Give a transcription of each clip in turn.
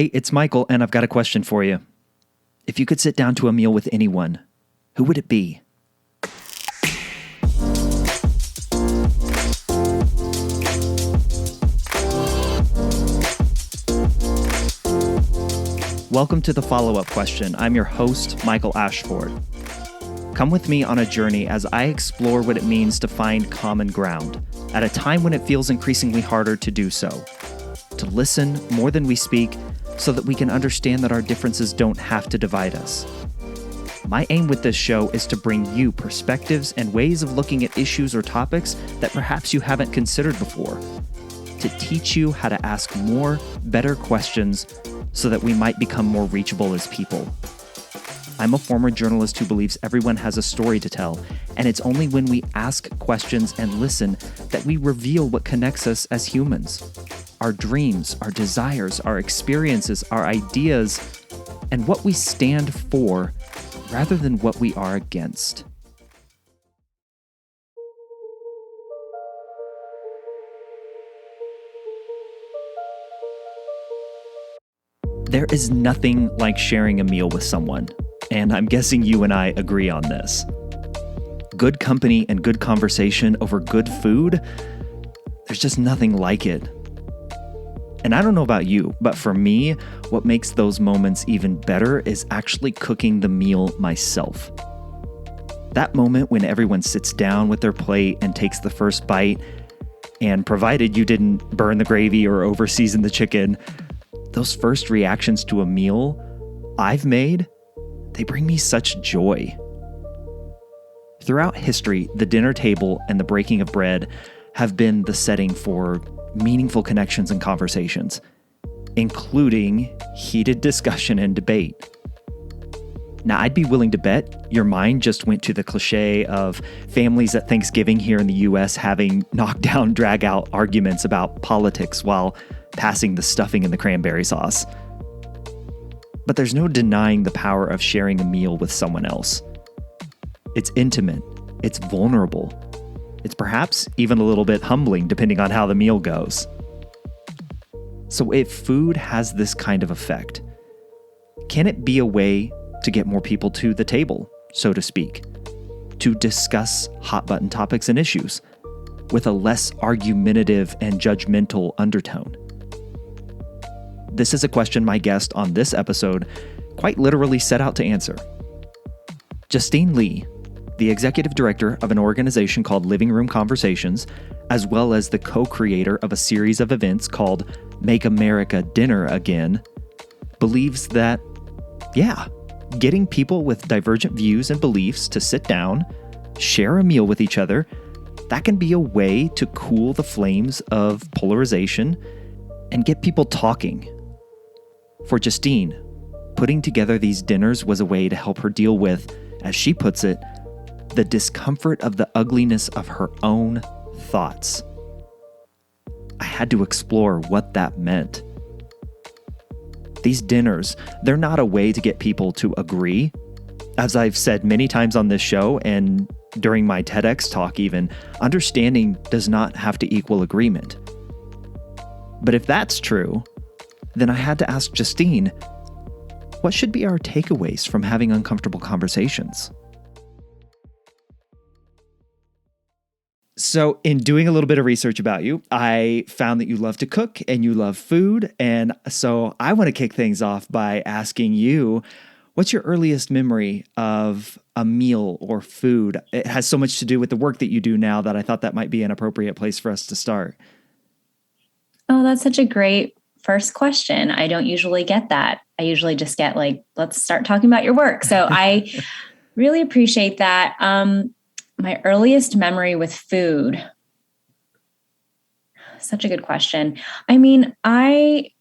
Hey, it's Michael, and I've got a question for you. If you could sit down to a meal with anyone, who would it be? Welcome to the follow-up question. I'm your host, Michael Ashford. Come with me on a journey as I explore what it means to find common ground at a time when it feels increasingly harder to do so. To listen more than we speak so that we can understand that our differences don't have to divide us. My aim with this show is to bring you perspectives and ways of looking at issues or topics that perhaps you haven't considered before. To teach you how to ask more, better questions so that we might become more reachable as people. I'm a former journalist who believes everyone has a story to tell, and it's only when we ask questions and listen that we reveal what connects us as humans. Our dreams, our desires, our experiences, our ideas, and what we stand for rather than what we are against. There is nothing like sharing a meal with someone, and I'm guessing you and I agree on this. Good company and good conversation over good food, there's just nothing like it. And I don't know about you, but for me, what makes those moments even better is actually cooking the meal myself. That moment when everyone sits down with their plate and takes the first bite, and provided you didn't burn the gravy or over-season the chicken, those first reactions to a meal I've made, they bring me such joy. Throughout history, the dinner table and the breaking of bread have been the setting for meaningful connections and conversations, including heated discussion and debate. Now, I'd be willing to bet your mind just went to the cliche of families at Thanksgiving here in the US having knockdown, drag-out arguments about politics while passing the stuffing and the cranberry sauce. But there's no denying the power of sharing a meal with someone else. It's intimate, it's vulnerable, it's perhaps even a little bit humbling depending on how the meal goes. So if food has this kind of effect, can it be a way to get more people to the table, so to speak, to discuss hot-button topics and issues with a less argumentative and judgmental undertone? This is a question my guest on this episode quite literally set out to answer. Justine Lee, the executive director of an organization called Living Room Conversations, as well as the co-creator of a series of events called Make America Dinner Again, believes that, getting people with divergent views and beliefs to sit down, share a meal with each other, that can be a way to cool the flames of polarization and get people talking. For Justine, putting together these dinners was a way to help her deal with, as she puts it, the discomfort of the ugliness of her own thoughts. I had to explore what that meant. These dinners, they're not a way to get people to agree. As I've said many times on this show and during my TEDx talk even, understanding does not have to equal agreement. But if that's true, then I had to ask Justine, what should be our takeaways from having uncomfortable conversations? So in doing a little bit of research about you, I found that you love to cook and you love food. And so I want to kick things off by asking you, what's your earliest memory of a meal or food? It has so much to do with the work that you do now that I thought that might be an appropriate place for us to start. Oh, that's such a great first question. I don't usually get that. I usually just get let's start talking about your work. So I really appreciate that. My earliest memory with food, such a good question. I mean, my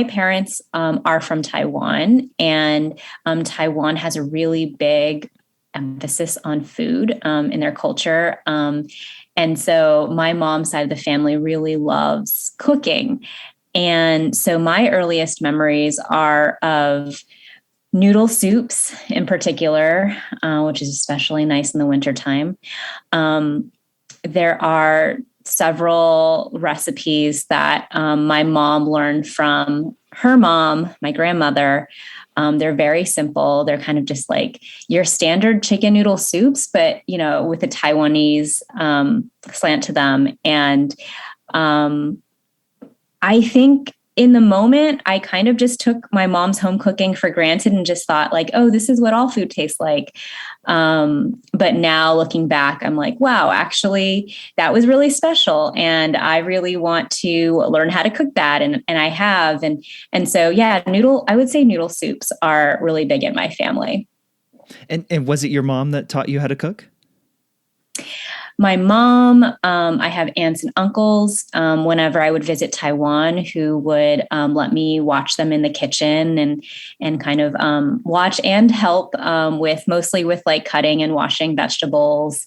parents are from Taiwan, and Taiwan has a really big emphasis on food in their culture. And so my mom's side of the family really loves cooking. And so my earliest memories are of noodle soups in particular, which is especially nice in the wintertime. There are several recipes that my mom learned from her mom, my grandmother. They're very simple. They're kind of just like your standard chicken noodle soups, but with a Taiwanese slant to them. And I think in the moment, I kind of just took my mom's home cooking for granted and just thought like, oh, this is what all food tastes like. But now looking back, I'm like, wow, actually, that was really special. And I really want to learn how to cook that. And I have. And so, yeah, I would say noodle soups are really big in my family. And was it your mom that taught you how to cook? My mom, I have aunts and uncles whenever I would visit Taiwan who would let me watch them in the kitchen and kind of watch and help mostly with like cutting and washing vegetables.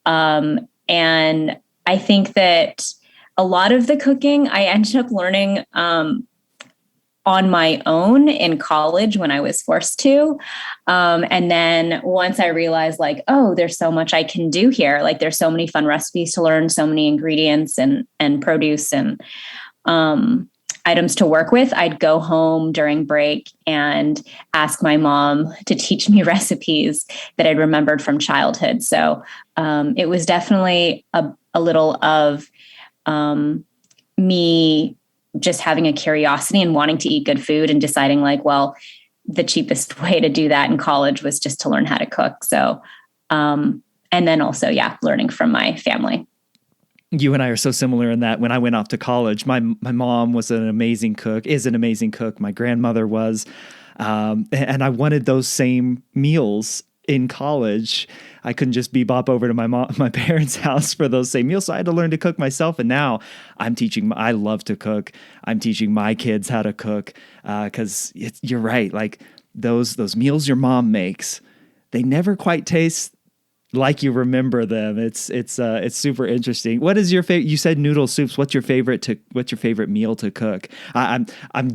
And I think that a lot of the cooking I ended up learning on my own in college when I was forced to. And then once I realized like, oh, there's so much I can do here. Like there's so many fun recipes to learn, so many ingredients and produce and items to work with. I'd go home during break and ask my mom to teach me recipes that I'd remembered from childhood. So it was definitely a little of me just having a curiosity and wanting to eat good food and deciding like, well, the cheapest way to do that in college was just to learn how to cook. So, and then also, learning from my family. You and I are so similar in that when I went off to college, my mom was an amazing cook, is an amazing cook. My grandmother was, and I wanted those same meals in college. I couldn't just bebop over to my parents' house for those same meals. So I had to learn to cook myself. And now I love to cook. I'm teaching my kids how to cook. Cause you're right. Like those meals your mom makes, they never quite taste like you remember them. It's super interesting. What is your favorite? You said noodle soups. What's your favorite meal to cook? I'm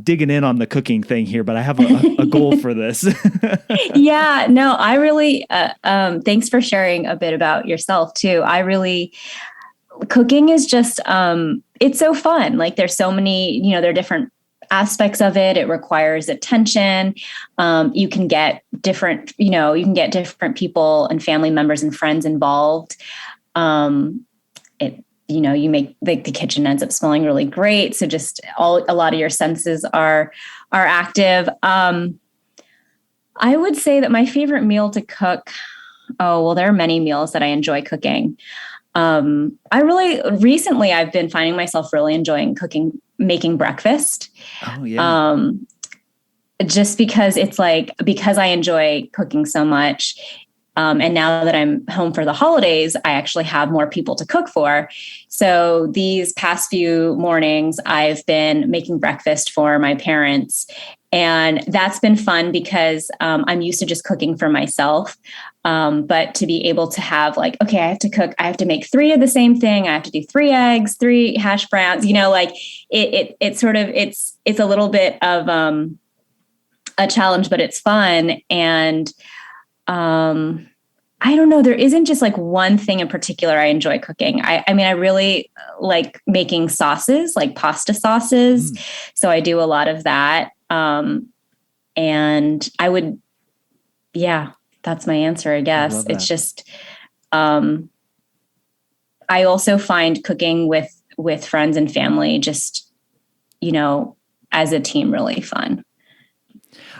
digging in on the cooking thing here, but I have a goal for this. Yeah, no, I really, thanks for sharing a bit about yourself too. Cooking is just, it's so fun. Like there's so many, there are different aspects of it. It requires attention. You can get different people and family members and friends involved. You make like the kitchen ends up smelling really great. So just a lot of your senses are active. I would say that my favorite meal to cook, there are many meals that I enjoy cooking. Recently I've been finding myself really enjoying making breakfast. Oh yeah. Just because because I enjoy cooking so much. And now that I'm home for the holidays, I actually have more people to cook for. So these past few mornings, I've been making breakfast for my parents. And that's been fun because I'm used to just cooking for myself. But to be able to have like, okay, I have to make 3 of the same thing. I have to do 3 eggs, 3 hash browns, it's a little bit of a challenge, but it's fun. And I don't know, there isn't just like one thing in particular I enjoy cooking. I really like making sauces, like pasta sauces. So I do a lot of that. And that's my answer, I guess. It's just, I also find cooking with friends and family, just, as a team, really fun.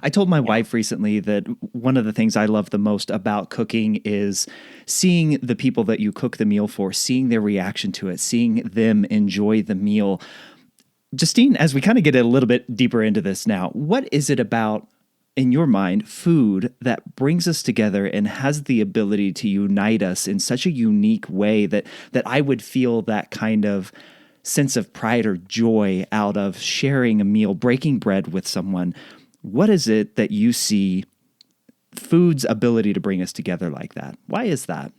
I told my wife recently that one of the things I love the most about cooking is seeing the people that you cook the meal for, seeing their reaction to it, seeing them enjoy the meal. Justine, as we kind of get a little bit deeper into this now, what is it about, in your mind, food that brings us together and has the ability to unite us in such a unique way that I would feel that kind of sense of pride or joy out of sharing a meal, breaking bread with someone? What is it that you see food's ability to bring us together like that? Why is that?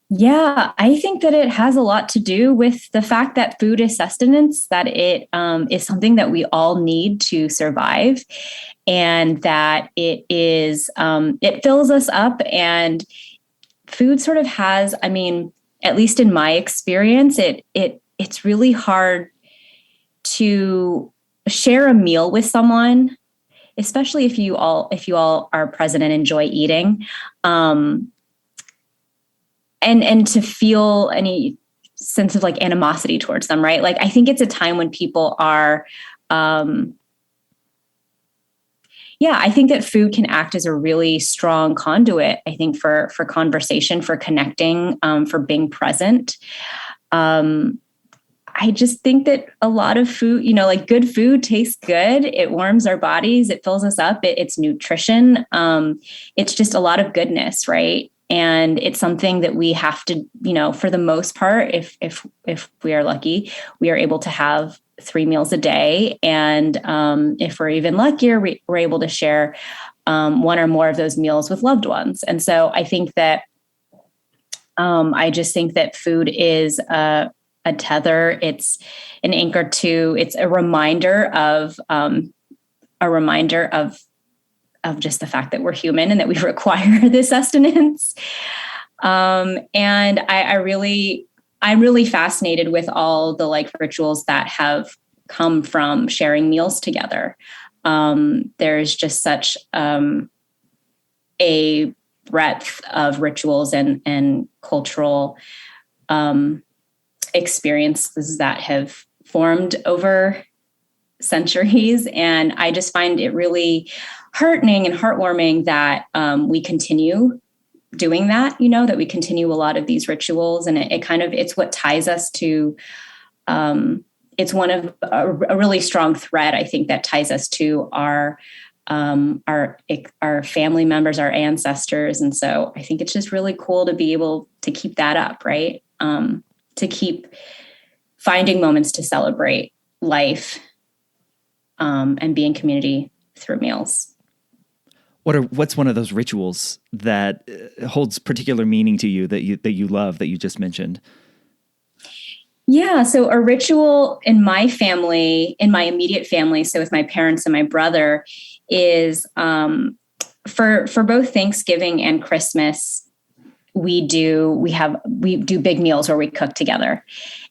Yeah, I think that it has a lot to do with the fact that food is sustenance, that it is something that we all need to survive, and that it fills us up. And food sort of has, at least in my experience, it's really hard to share a meal with someone, especially if you all are present and enjoy eating, and to feel any sense of like animosity towards them, right? Like, I think it's a time when people are, I think that food can act as a really strong conduit, I think, for conversation, for connecting, for being present. I just think that a lot of food, like good food tastes good. It warms our bodies. It fills us up. It's nutrition. It's just a lot of goodness, right? And it's something that we have to, for the most part, if we are lucky, we are able to have 3 meals a day. And if we're even luckier, we're able to share one or more of those meals with loved ones. And so I think that I just think that food is a tether. It's an anchor it's a reminder of just the fact that we're human and that we require this sustenance. And I'm really fascinated with all the like rituals that have come from sharing meals together. There's just such a breadth of rituals and cultural experiences that have formed over centuries. And I just find it really heartening and heartwarming that we continue doing that, that we continue a lot of these rituals. And it's what ties us to, it's one of a really strong thread, I think, that ties us to our family members, our ancestors. And so I think it's just really cool to be able to keep that up, right? To keep finding moments to celebrate life and be in community through meals. What's one of those rituals that holds particular meaning to you that you love, that you just mentioned? Yeah, so a ritual in my family, in my immediate family, so with my parents and my brother, is for both Thanksgiving and Christmas, we do big meals where we cook together.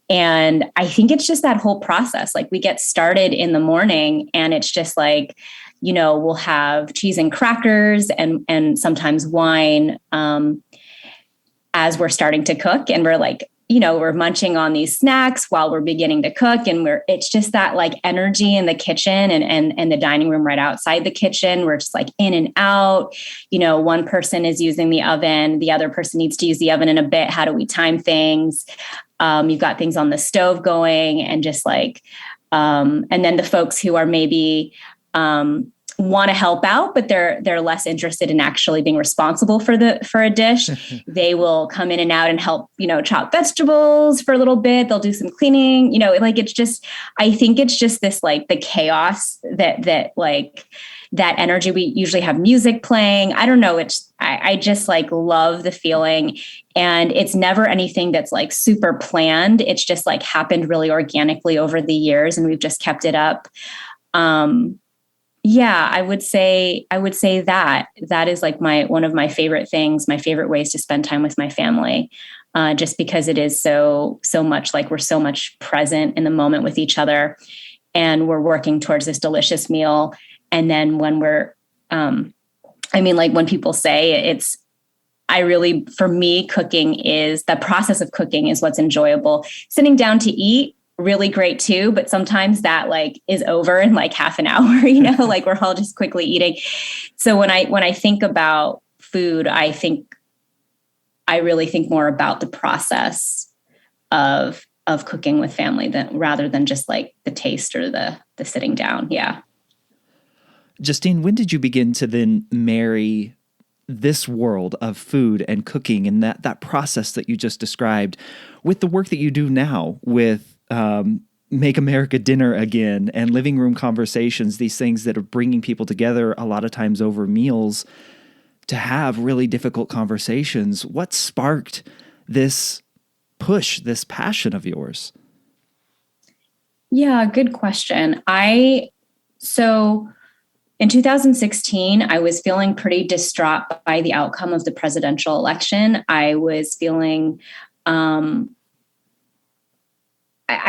And I think it's just that whole process. Like, we get started in the morning and it's just like, we'll have cheese and crackers and sometimes wine as we're starting to cook. And we're like, we're munching on these snacks while we're beginning to cook. And it's just that like energy in the kitchen and the dining room right outside the kitchen. We're just like in and out. One person is using the oven. The other person needs to use the oven in a bit. How do we time things? You've got things on the stove going and just like, and then the folks who are maybe, want to help out, but they're less interested in actually being responsible for a dish. They will come in and out and help, chop vegetables for a little bit. They'll do some cleaning, like, it's just, I think it's just this, like, the chaos that like that energy. We usually have music playing. I don't know. I just like love the feeling, and it's never anything that's like super planned. It's just like happened really organically over the years, and we've just kept it up. Yeah, I would say that is like one of my favorite things, my favorite ways to spend time with my family, just because it is so much like we're so much present in the moment with each other, and we're working towards this delicious meal. And then when we're, like when people say for me, the process of cooking is what's enjoyable. Sitting down to eat, really great too, but sometimes that like is over in like half an hour, like we're all just quickly eating. So when I think about food, I really think more about the process of cooking with family rather than just like the taste or the sitting down. Yeah. Justine, when did you begin to then marry this world of food and cooking and that process that you just described with the work that you do now with Make America Dinner Again and living room conversations, these things that are bringing people together a lot of times over meals to have really difficult conversations? What sparked this push, this passion of yours? Yeah, good question. So in 2016, I was feeling pretty distraught by the outcome of the presidential election. I was feeling I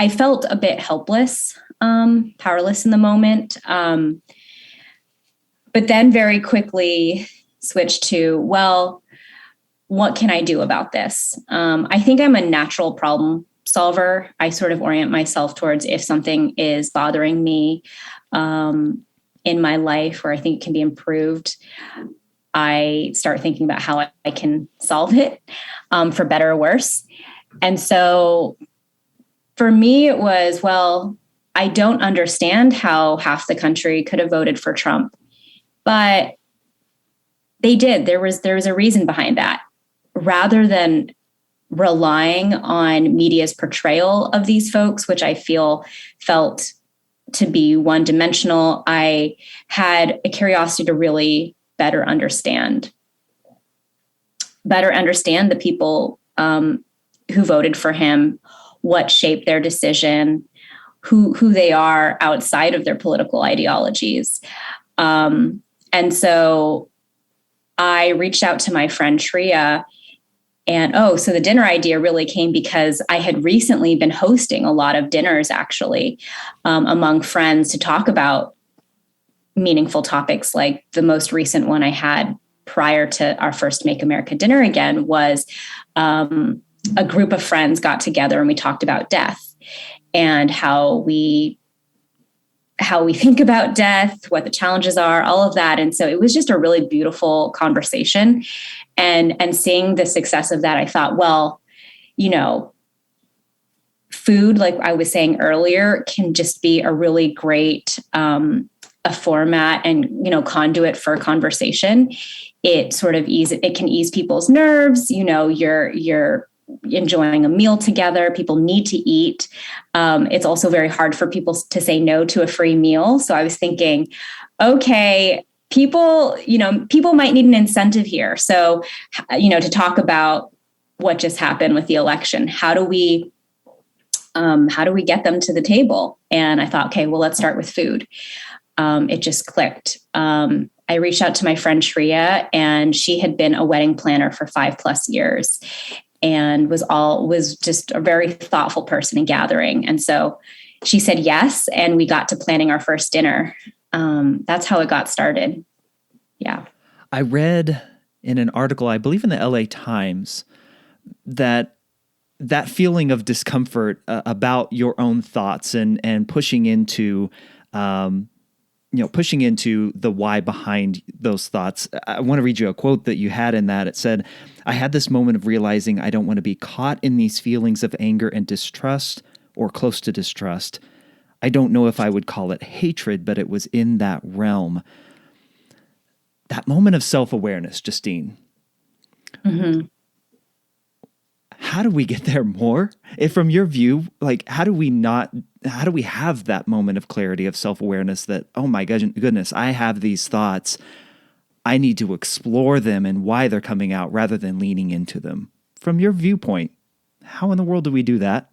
felt a bit helpless, powerless in the moment. But then very quickly switched to, well, what can I do about this? I think I'm a natural problem solver. I sort of orient myself towards if something is bothering me in my life where I think it can be improved, I start thinking about how I can solve it for better or worse. And so for me, it was, well, I don't understand how half the country could have voted for Trump, but they did. There was a reason behind that. Rather than relying on media's portrayal of these folks, which I felt to be one-dimensional, I had a curiosity to really better understand the people who voted for him, what shaped their decision, who they are outside of their political ideologies. And so I reached out to my friend Shreya, and so the dinner idea really came because I had recently been hosting a lot of dinners, actually, among friends to talk about meaningful topics. Like the most recent one I had prior to our first Make America Dinner Again was a group of friends got together and we talked about death and how we think about death, what the challenges are, all of that. And so it was just a really beautiful conversation. And seeing the success of that, I thought, well, food, like I was saying earlier, can just be a really great a format and, conduit for conversation. It sort of it can ease people's nerves. You're enjoying a meal together. People need to eat. It's also very hard for people to say no to a free meal. So I was thinking, okay, people might need an incentive here. So, to talk about what just happened with the election, how do we get them to the table? And I thought, okay, well, let's start with food. It just clicked. I reached out to my friend Shreya, and she had been a wedding planner for 5+ years and was just a very thoughtful person in gathering. And so she said yes, and we got to planning our first dinner. That's how it got started. Yeah. I read in an article, I believe in the LA Times, that feeling of discomfort about your own thoughts and pushing into the why behind those thoughts. I want to read you a quote that you had in that. It said, "I had this moment of realizing I don't want to be caught in these feelings of anger and distrust or close to distrust. I don't know if I would call it hatred, but it was in that realm." That moment of self-awareness, Justine. Mm-hmm. How do we get there more? If from your view, like, how do we have that moment of clarity, of self-awareness that, oh my goodness, I have these thoughts. I need to explore them and why they're coming out rather than leaning into them. From your viewpoint, how in the world do we do that?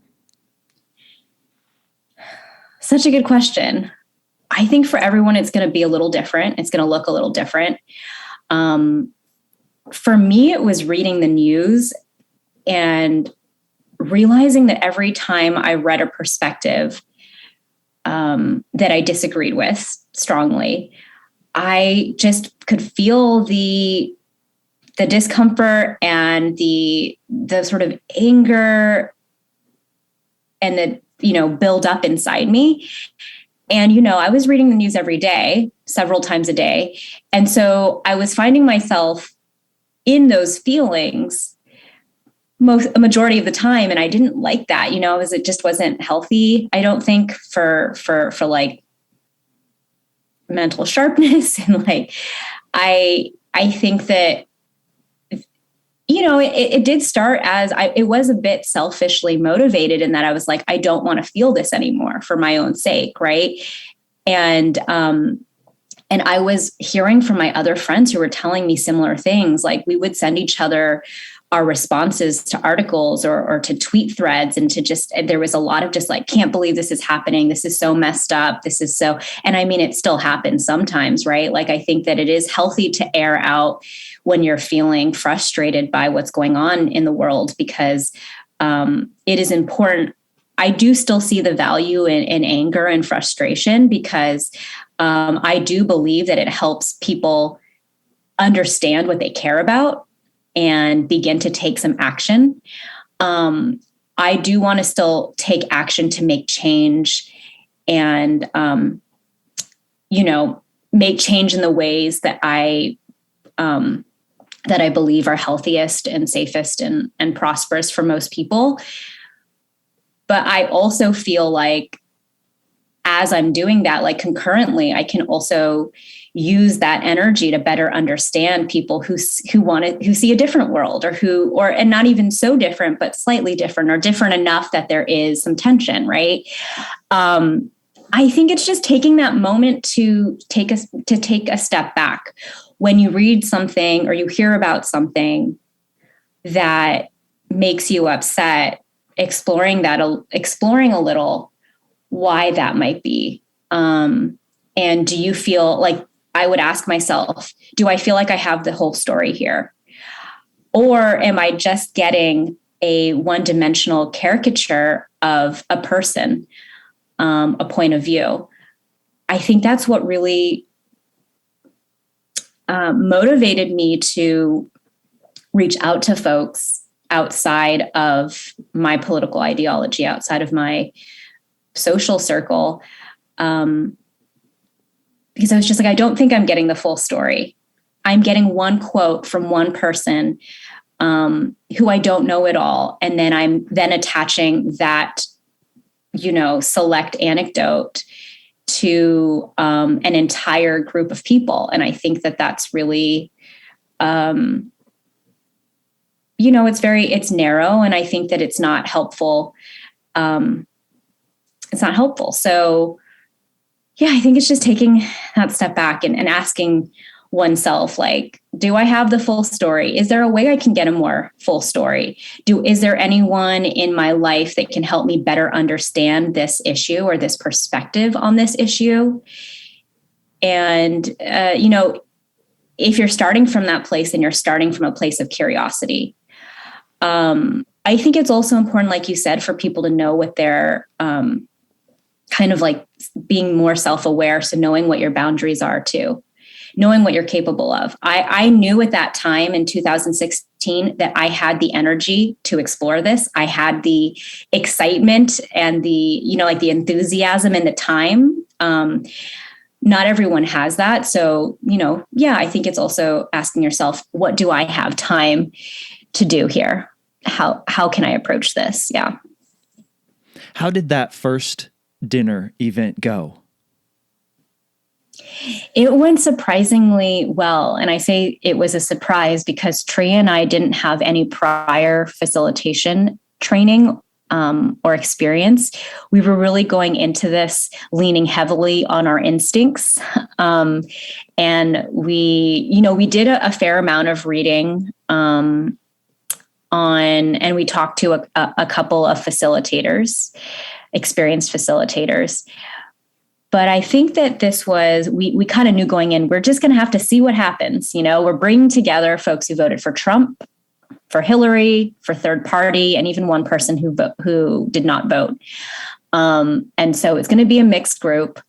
Such a good question. I think for everyone, it's going to be a little different. It's going to look a little different. For me, it was reading the news and realizing that every time I read a perspective that I disagreed with strongly, I just could feel the discomfort and the sort of anger and the build up inside me. And I was reading the news every day, several times a day, and so I was finding myself in those feelings a majority of the time. And I didn't like that, it just wasn't healthy. I don't think for like mental sharpness. And like, I think that, it did start as it was a bit selfishly motivated in that I was like, I don't want to feel this anymore for my own sake. Right. And I was hearing from my other friends who were telling me similar things. Like we would send each other our responses to articles or to tweet threads, and there was a lot of just like, can't believe this is happening. This is so messed up. And I mean, it still happens sometimes, right? Like, I think that it is healthy to air out when you're feeling frustrated by what's going on in the world, because it is important. I do still see the value in anger and frustration because I do believe that it helps people understand what they care about and begin to take some action. I do want to still take action to make change and, make change in the ways that I believe are healthiest and safest and prosperous for most people. But I also feel like as I'm doing that, like concurrently, I can also use that energy to better understand people who see a different world and not even so different, but slightly different or different enough that there is some tension, right? I think it's just taking that moment to take a step back. When you read something or you hear about something that makes you upset, exploring a little why that might be. And do you feel like, I would ask myself, do I feel like I have the whole story here? Or am I just getting a one-dimensional caricature of a person, a point of view? I think that's what really motivated me to reach out to folks outside of my political ideology, outside of my social circle. Because I was just like, I don't think I'm getting the full story. I'm getting one quote from one person who I don't know at all. And then I'm then attaching that, select anecdote to an entire group of people. And I think that that's really, it's narrow. And I think that it's not helpful. So, yeah, I think it's just taking that step back and asking oneself, like, do I have the full story? Is there a way I can get a more full story? Is there anyone in my life that can help me better understand this issue or this perspective on this issue? And, if you're starting from that place and you're starting from a place of curiosity, I think it's also important, like you said, for people to know what they're kind of like being more self-aware. So knowing what your boundaries are too, knowing what you're capable of. I knew at that time in 2016 that I had the energy to explore this. I had the excitement and the enthusiasm and the time. Not everyone has that. So, I think it's also asking yourself, what do I have time to do here? How can I approach this? Yeah. How did that first dinner event go? It went surprisingly well. And I say it was a surprise because Tria and I didn't have any prior facilitation training or experience. We were really going into this leaning heavily on our instincts. And we did a fair amount of reading and we talked to a couple of facilitators, experienced facilitators. But I think that this was, we kind of knew going in, we're just going to have to see what happens. We're bringing together folks who voted for Trump, for Hillary, for third party, and even one person who did not vote. And so it's going to be a mixed group.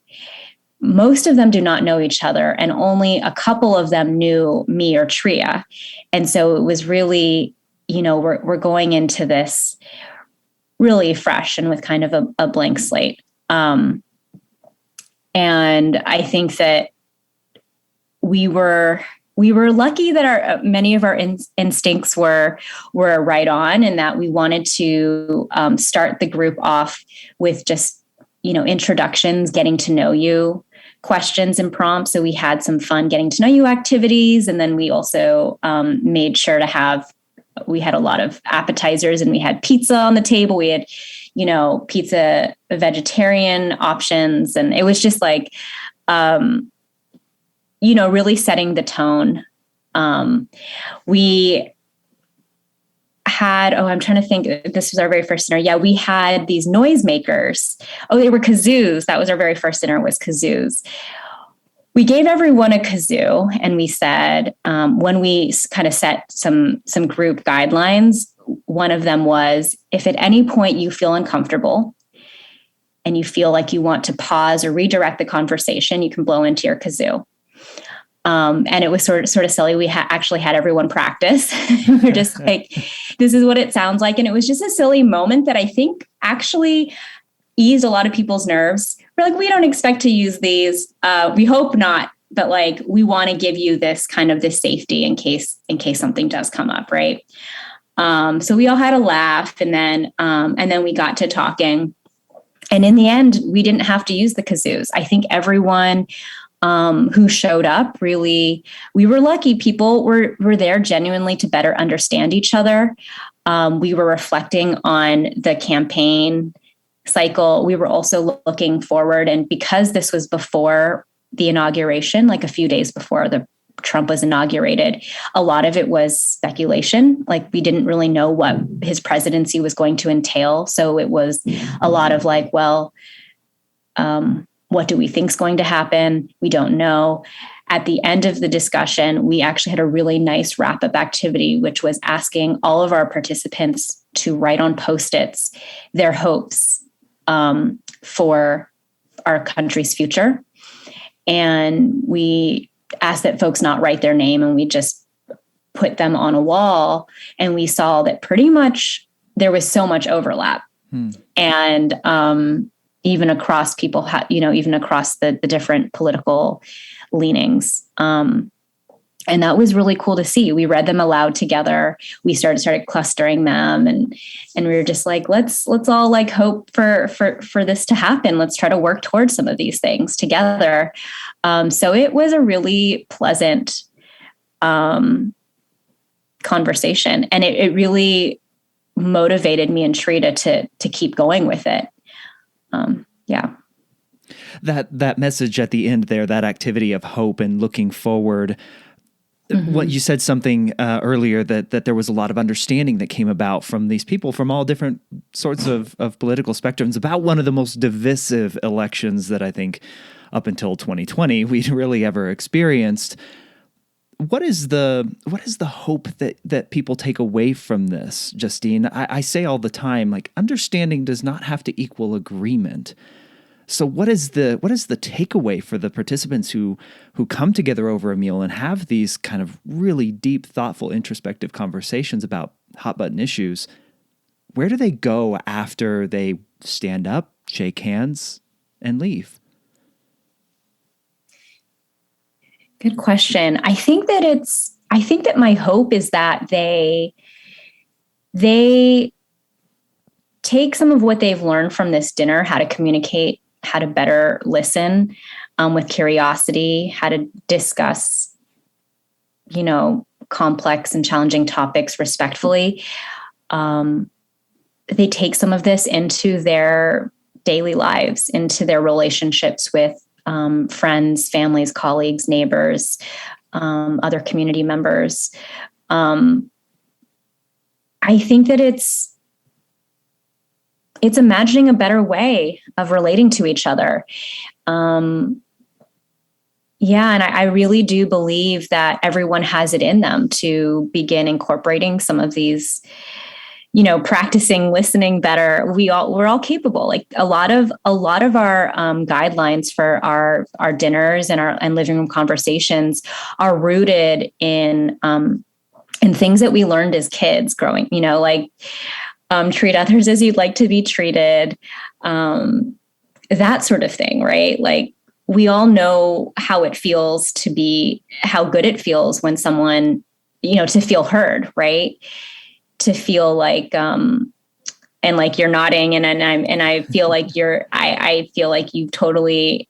Most of them do not know each other, and only a couple of them knew me or Tria. And so it was really, we're going into this really fresh and with kind of a blank slate. And I think that we were lucky that many of our instincts were right on, and that we wanted to start the group off with just, introductions, getting to know you, questions and prompts. So we had some fun getting to know you activities. And then we also made sure we had a lot of appetizers, and we had pizza on the table. We had, pizza, vegetarian options. And it was just like, really setting the tone. We had, I'm trying to think, this was our very first dinner. Yeah, we had these noisemakers. Oh, they were kazoos. That was our very first dinner, was kazoos. We gave everyone a kazoo, and we said, when we kind of set some group guidelines, one of them was, if at any point you feel uncomfortable and you feel like you want to pause or redirect the conversation, you can blow into your kazoo. And it was sort of silly. We actually had everyone practice. We're just like, this is what it sounds like. And it was just a silly moment that I think actually eased a lot of people's nerves. We're like, we don't expect to use these. We hope not. But like, we want to give you this kind of this safety in case something does come up. Right. So we all had a laugh, and then we got to talking. And in the end, we didn't have to use the kazoos. I think everyone who showed up, really, we were lucky. People were there genuinely to better understand each other. We were reflecting on the campaign cycle. We were also looking forward. And because this was before the inauguration, like a few days before Trump was inaugurated, a lot of it was speculation. Like, we didn't really know what his presidency was going to entail. So it was a lot of like, well, what do we think is going to happen? We don't know. At the end of the discussion, we actually had a really nice wrap-up activity, which was asking all of our participants to write on Post-its their hopes for our country's future. And we asked that folks not write their name, and we just put them on a wall. And we saw that pretty much there was so much overlap. And even across people, even across the different political leanings. And that was really cool to see. We read them aloud together. We started clustering them, and we were just like, let's all like hope for this to happen. Let's try to work towards some of these things together. So it was a really pleasant conversation, and it really motivated me and Trita to keep going with it. Yeah. That message at the end there, that activity of hope and looking forward. What you said something earlier that there was a lot of understanding that came about from these people from all different sorts of political spectrums about one of the most divisive elections that I think up until 2020 we'd really ever experienced. What is the hope that people take away from this, Justine? I say all the time, like, understanding does not have to equal agreement. So what is the takeaway for the participants who come together over a meal and have these kind of really deep, thoughtful, introspective conversations about hot button issues? Where do they go after they stand up, shake hands, and leave? Good question. I think that my hope is that they take some of what they've learned from this dinner, how to communicate, how to better listen with curiosity, how to discuss, complex and challenging topics respectfully. They take some of this into their daily lives, into their relationships with friends, families, colleagues, neighbors, other community members. I think that it's imagining a better way of relating to each other. And I really do believe that everyone has it in them to begin incorporating some of these, practicing listening better. We're all capable. Like a lot of our guidelines for our dinners and living room conversations are rooted in things that we learned as kids growing, treat others as you'd like to be treated, that sort of thing, right? Like, we all know how it feels how good it feels when someone, to feel heard, right? To feel like, and like you're nodding, and I feel like I feel like you totally,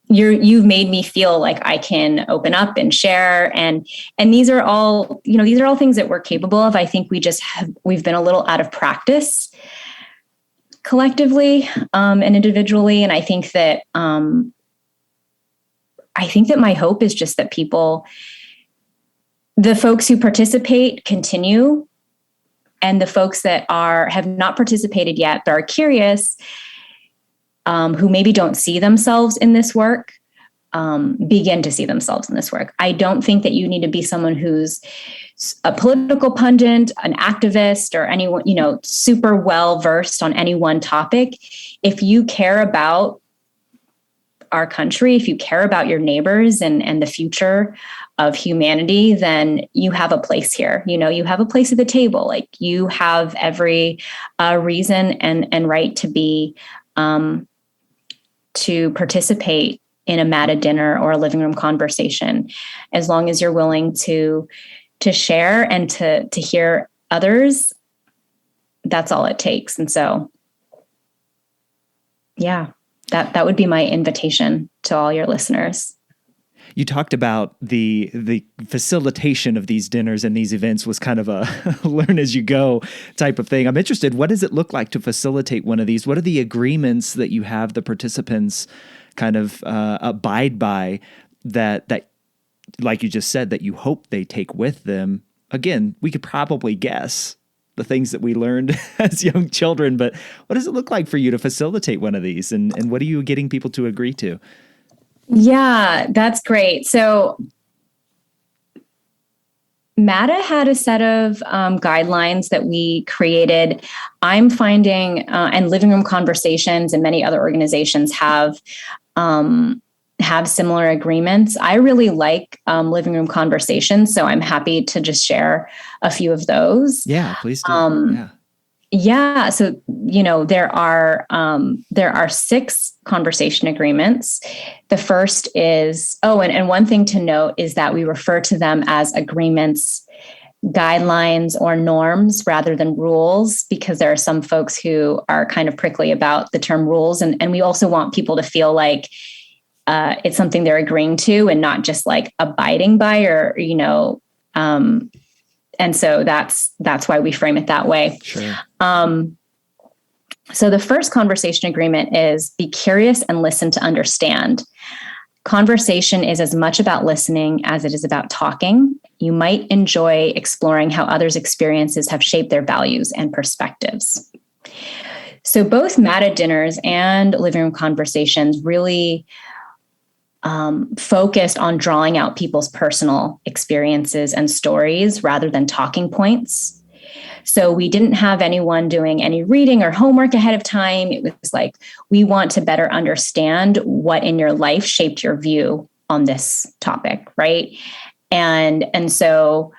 you've made me feel like I can open up and share. And these are all things that we're capable of. I think we've been a little out of practice collectively, and individually. And I think that my hope is just that the folks who participate continue, and the folks that have not participated yet, but are curious, who maybe don't see themselves in this work, begin to see themselves in this work. I don't think that you need to be someone who's a political pundit, an activist, or anyone, super well versed on any one topic. If you care about our country, if you care about your neighbors and the future of humanity, then you have a place here. You have a place at the table. Like, you have every reason and right to be to participate in a MATA dinner or a living room conversation, as long as you're willing to share and to hear others. That's all it takes. And so, yeah, that would be my invitation to all your listeners. You talked about the facilitation of these dinners and these events was kind of a learn as you go type of thing. I'm interested, what does it look like to facilitate one of these? What are the agreements that you have the participants kind of abide by that, like you just said, that you hope they take with them? Again, we could probably guess the things that we learned as young children, but what does it look like for you to facilitate one of these? And what are you getting people to agree to? Yeah, that's great. So MATA had a set of guidelines that we created. I'm finding, and Living Room Conversations and many other organizations have similar agreements. I really like Living Room Conversations, so I'm happy to just share a few of those. Yeah, please do. Yeah. So, there are 6 conversation agreements. The first is, and one thing to note is that we refer to them as agreements, guidelines, or norms rather than rules, because there are some folks who are kind of prickly about the term rules. And we also want people to feel like it's something they're agreeing to and not just like abiding by, or, and so that's why we frame it that way. Sure. So the first conversation agreement is be curious and listen to understand. Conversation is as much about listening as it is about talking. You might enjoy exploring how others' experiences have shaped their values and perspectives. So both MATA dinners and Living Room Conversations really focused on drawing out people's personal experiences and stories rather than talking points. So we didn't have anyone doing any reading or homework ahead of time. It was like, we want to better understand what in your life shaped your view on this topic, right? And so,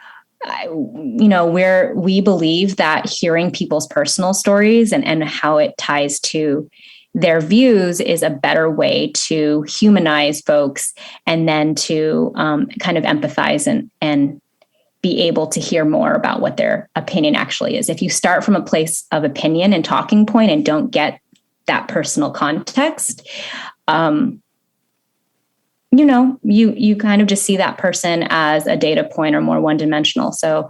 we believe that hearing people's personal stories and how it ties to their views is a better way to humanize folks, and then to kind of empathize and be able to hear more about what their opinion actually is. If you start from a place of opinion and talking point and don't get that personal context, you kind of just see that person as a data point or more one-dimensional. So,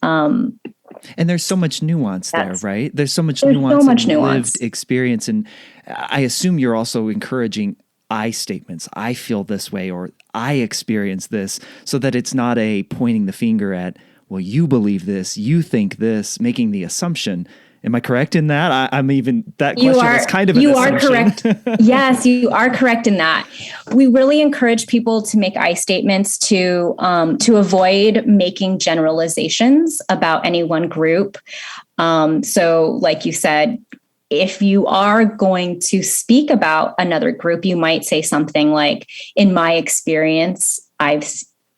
and there's so much nuance there, right? There's so much nuance and lived experience. And I assume you're also encouraging I statements. I feel this way, or I experience this, so that it's not a pointing the finger at, well, you believe this, you think this, making the assumption. Am I correct in that? I'm even, that question is kind of an assumption. You are correct. Yes, you are correct in that. We really encourage people to make I statements to avoid making generalizations about any one group. So like you said, if you are going to speak about another group, you might say something like, in my experience, I've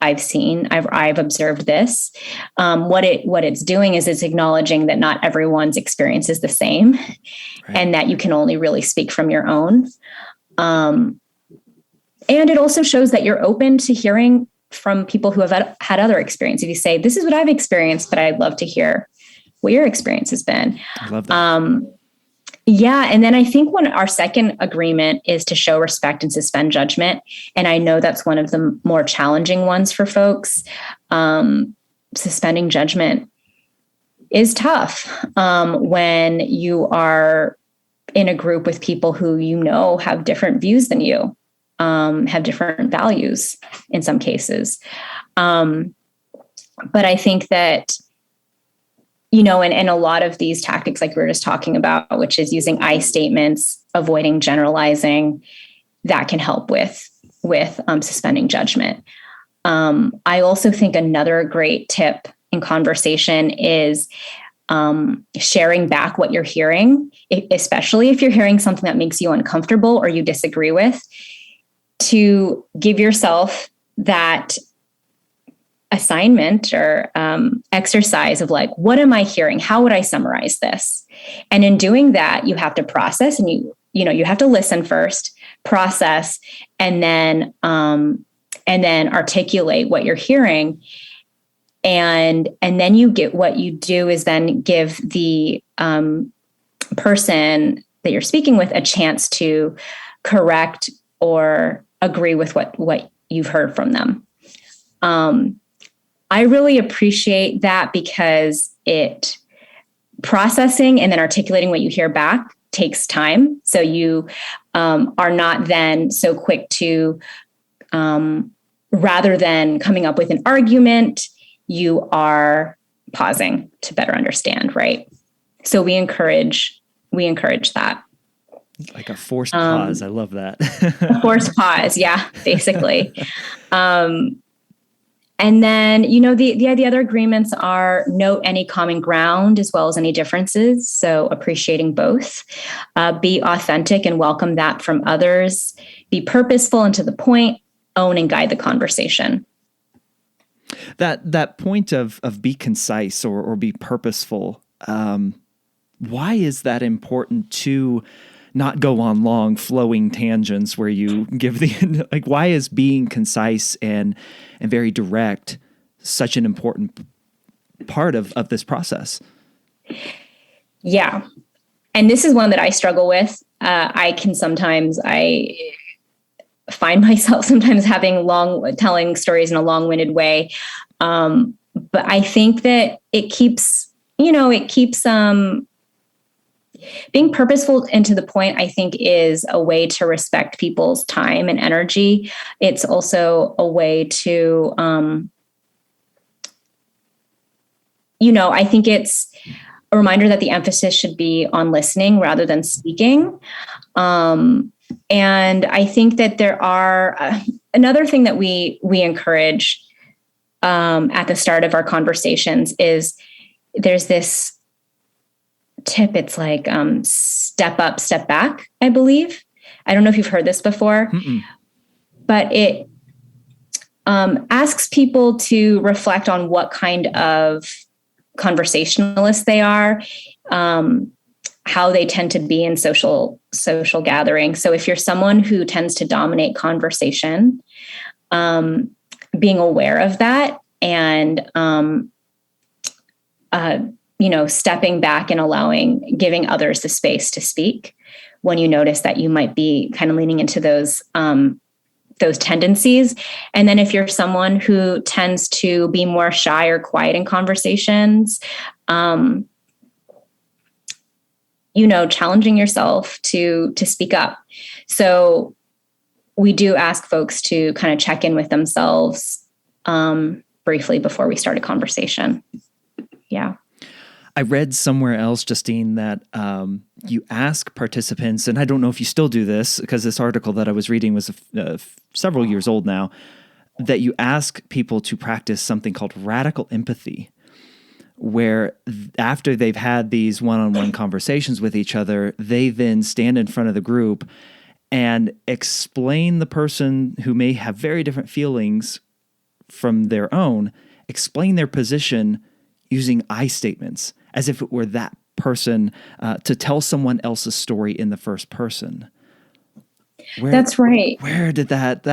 observed this. What it's doing is it's acknowledging that not everyone's experience is the same, right, and that you can only really speak from your own. And it also shows that you're open to hearing from people who have had other experience. If you say, this is what I've experienced, but I'd love to hear what your experience has been. I love that. Yeah. And then I think our second agreement is to show respect and suspend judgment. And I know that's one of the more challenging ones for folks. Suspending judgment is tough when you are in a group with people who have different views than you, have different values in some cases. But I think that and a lot of these tactics, like we were just talking about, which is using I statements, avoiding generalizing, that can help with with suspending judgment. I also think another great tip in conversation is sharing back what you're hearing, especially if you're hearing something that makes you uncomfortable or you disagree with, to give yourself that assignment or exercise of like, what am I hearing? How would I summarize this? And in doing that, you have to process, and you have to listen first, process, and then articulate what you're hearing. And then you get, what you do is then give the person that you're speaking with a chance to correct or agree with what you've heard from them. I really appreciate that, because processing and then articulating what you hear back takes time. So you are not then so quick to, rather than coming up with an argument, you are pausing to better understand, right? So we encourage that. Like a forced pause. I love that. A forced pause. Yeah, basically. And then, the other agreements are note any common ground as well as any differences. So appreciating both, be authentic and welcome that from others, be purposeful and to the point, own and guide the conversation. That point of be concise or be purposeful. Why is that important to not go on long flowing tangents where you give like, why is being concise and very direct such an important part of this process? Yeah. And this is one that I struggle with. I find myself sometimes telling stories in a long-winded way. But I think that it keeps being purposeful and to the point, I think, is a way to respect people's time and energy. It's also a way to, I think it's a reminder that the emphasis should be on listening rather than speaking. And I think that there are another thing that we encourage at the start of our conversations is there's this tip. It's like step up, step back, I believe. I don't know if you've heard this before. Mm-mm. But it asks people to reflect on what kind of conversationalist they are, how they tend to be in social gatherings. So if you're someone who tends to dominate conversation, being aware of that and stepping back and giving others the space to speak when you notice that you might be kind of leaning into those tendencies. And then if you're someone who tends to be more shy or quiet in conversations, challenging yourself to speak up. So we do ask folks to kind of check in with themselves briefly before we start a conversation. Yeah. I read somewhere else, Justine, that you ask participants, and I don't know if you still do this, because this article that I was reading was several years old now, that you ask people to practice something called radical empathy, where after they've had these one-on-one conversations with each other, they then stand in front of the group and explain the person who may have very different feelings from their own, explain their position using I statements, as if it were that person to tell someone else's story in the first person. That's right. Where did that's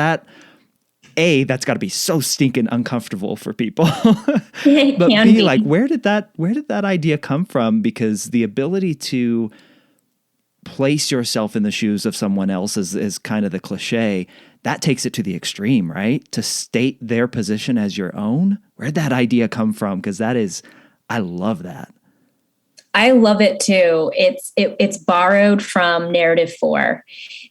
got to be so stinking uncomfortable for people. But B, like, where did that idea come from? Because the ability to place yourself in the shoes of someone else is kind of the cliche. That takes it to the extreme, right? To state their position as your own. Where'd that idea come from? Because I love that. I love it too. It's borrowed from Narrative 4.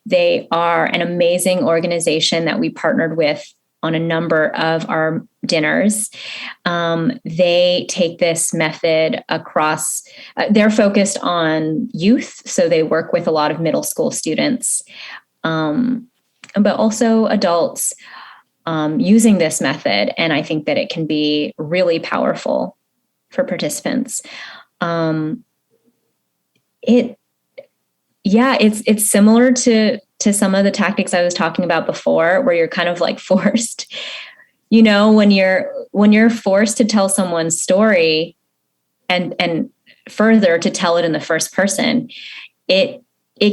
They are an amazing organization that we partnered with on a number of our dinners. They take this method across, they're focused on youth. So they work with a lot of middle school students but also adults using this method. And I think that it can be really powerful for participants. It's similar to some of the tactics I was talking about before, where you're kind of like forced, when you're forced to tell someone's story and further to tell it in the first person, it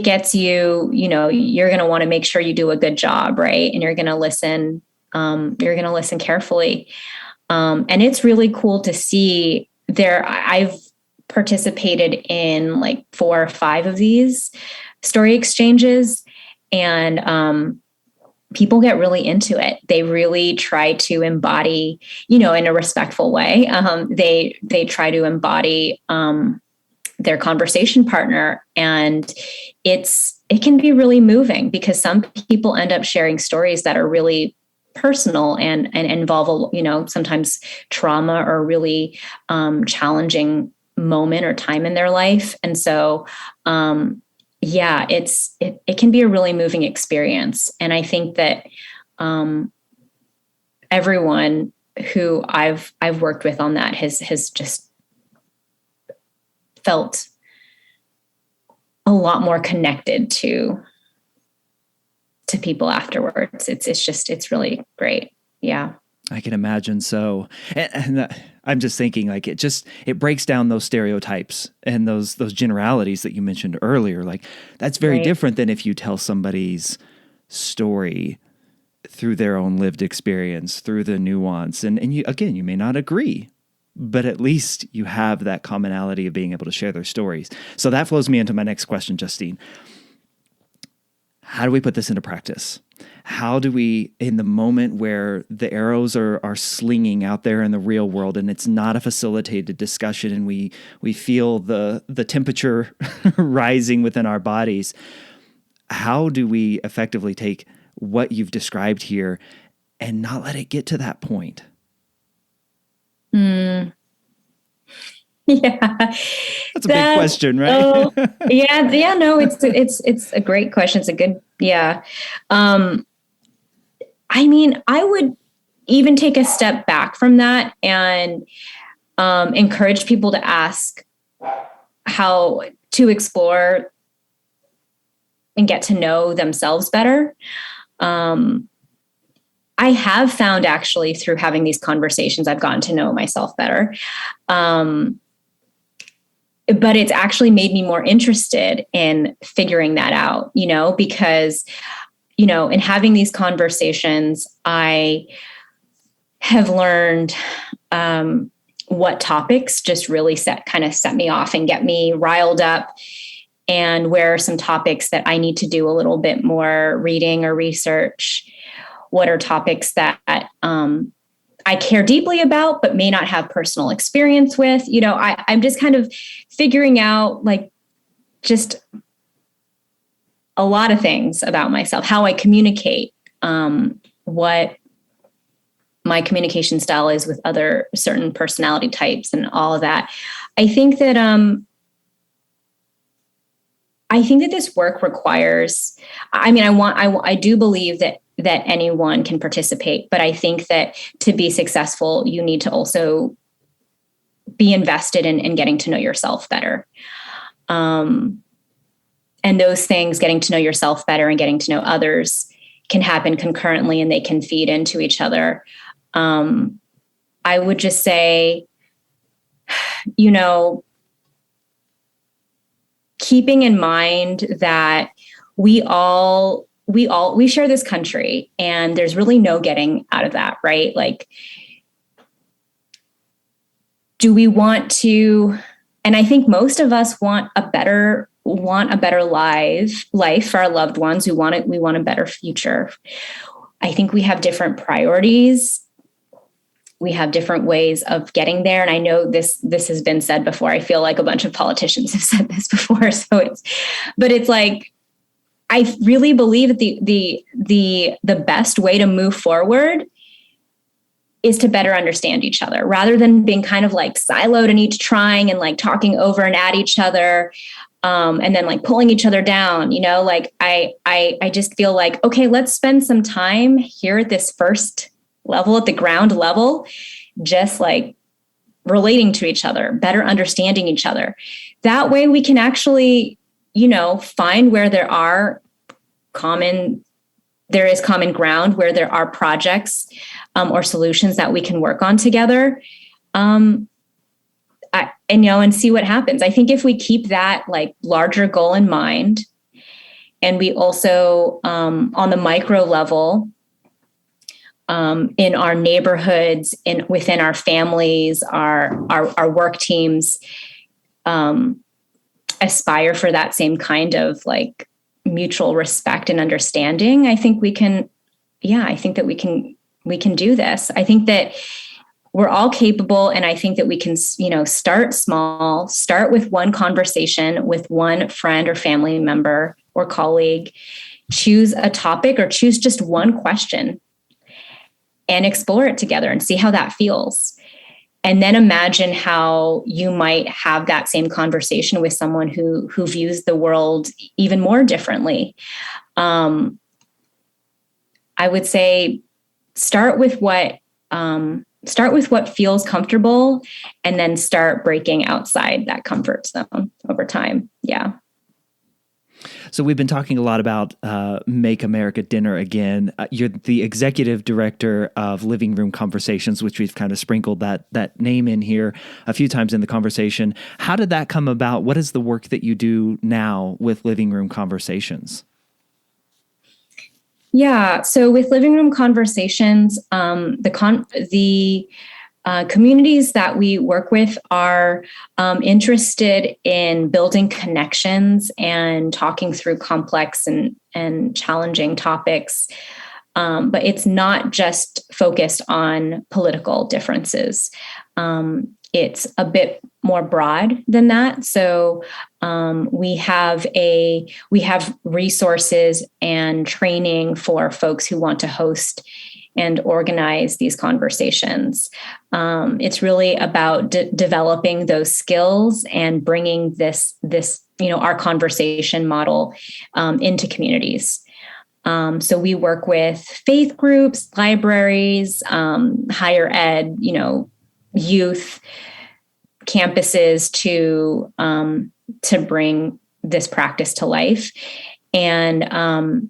gets you, you're going to want to make sure you do a good job. Right. And you're going to listen carefully. And it's really cool to see I've participated in like 4 or 5 of these story exchanges, and people get really into it. They really try to embody, in a respectful way. They try to embody their conversation partner, and it can be really moving, because some people end up sharing stories that are really personal and involve, sometimes trauma or really challenging moment or time in their life. And so, it can be a really moving experience. And I think that everyone who I've worked with on that has just felt a lot more connected to people afterwards. It's really great. Yeah. I can imagine so. And I'm just thinking, like, it breaks down those stereotypes and those generalities that you mentioned earlier. Like, that's very different than if you tell somebody's story through their own lived experience, through the nuance. And you may not agree, but at least you have that commonality of being able to share their stories. So that flows me into my next question, Justine. How do we put this into practice? How do we, in the moment where the arrows are slinging out there in the real world and it's not a facilitated discussion and we feel the temperature rising within our bodies, how do we effectively take what you've described here and not let it get to that point? Yeah, that's a big question, right? No, it's a great question. It's a good, I would even take a step back from that and encourage people to ask how to explore and get to know themselves better. I have found, actually, through having these conversations, I've gotten to know myself better. But it's actually made me more interested in figuring that out, because, in having these conversations, I have learned what topics just really set me off and get me riled up, and where are some topics that I need to do a little bit more reading or research. What are topics that I care deeply about, but may not have personal experience with. I'm just kind of figuring out, like, just a lot of things about myself, how I communicate, what my communication style is with other certain personality types and all of that. I think that this work requires, I do believe that anyone can participate, but I think that to be successful, you need to also be invested in getting to know yourself better. And those things, getting to know yourself better and getting to know others, can happen concurrently, and they can feed into each other. I would just say, keeping in mind that we share this country, and there's really no getting out of that, right? Like, do we want to, and I think most of us want a better life for our loved ones. We want a better future. I think we have different priorities. We have different ways of getting there. And I know this has been said before. I feel like a bunch of politicians have said this before. But it's like, I really believe that the best way to move forward is to better understand each other, rather than being kind of like siloed and each trying and like talking over and at each other. and then like pulling each other down, like I just feel like, okay, let's spend some time here at this first level, at the ground level, just like relating to each other, better understanding each other. That way we can actually, find where there is common ground, where there are projects or solutions that we can work on together. And see what happens. I think if we keep that like larger goal in mind, and we also on the micro level, in our neighborhoods, within our families, our work teams, aspire for that same kind of like mutual respect and understanding, I think we can. Yeah, I think that we can do this. I think that we're all capable, and I think that we can, start small, start with one conversation with one friend or family member or colleague, choose a topic or choose just one question and explore it together and see how that feels. And then imagine how you might have that same conversation with someone who views the world even more differently. I would say start with what feels comfortable, and then start breaking outside that comfort zone over time. Yeah. So we've been talking a lot about Make America Dinner Again. You're the executive director of Living Room Conversations, which we've kind of sprinkled that name in here a few times in the conversation. How did that come about? What is the work that you do now with Living Room Conversations? Yeah. So with Living Room Conversations, the communities that we work with are interested in building connections and talking through complex and challenging topics. But it's not just focused on political differences. It's a bit more broad than that. So we have resources and training for folks who want to host and organize these conversations. It's really about developing those skills and bringing this our conversation model into communities. So we work with faith groups, libraries, higher ed, youth, campuses to bring this practice to life. And